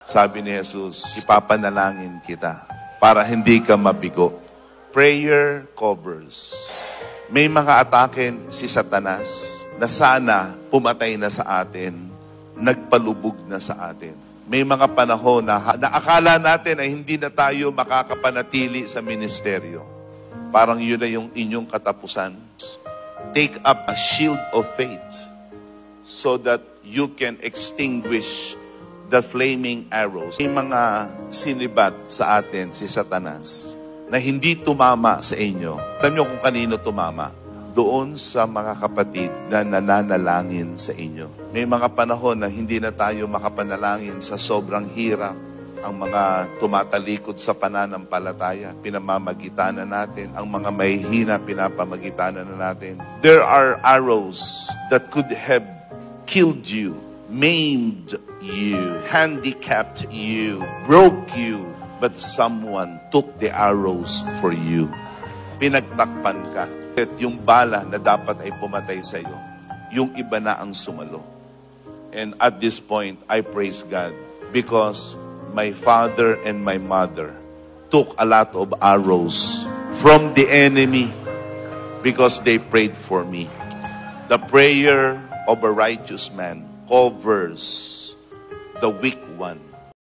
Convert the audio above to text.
Sabi ni Jesus, ipapanalangin kita para hindi ka mabigo. Prayer covers. May mga atake si Satanas na sana pumatay na sa atin, nagpalubog na sa atin. May mga panahon na akala natin ay hindi na tayo makakapanatili sa ministeryo. Parang yun na yung inyong katapusan. Take up a shield of faith so that you can extinguish the flaming arrows. May mga sinibat sa atin si Satanas na hindi tumama sa inyo. Alam niyo kung kanino tumama? Doon sa mga kapatid na nananalangin sa inyo. May mga panahon na hindi na tayo makapanalangin sa sobrang hirap. Ang mga tumatalikod sa pananampalataya, pinamamagitanan natin. Ang mga mahihina, pinapamagitanan na natin. There are arrows that could have killed you, maimed you, handicapped you, broke you, but someone took the arrows for you. Pinagtakpan ka. At yung bala na dapat ay pumatay sa iyo, yung iba na ang sumalo. And at this point, I praise God because my father and my mother took a lot of arrows from the enemy because they prayed for me. The prayer of a righteous man covers the weak one.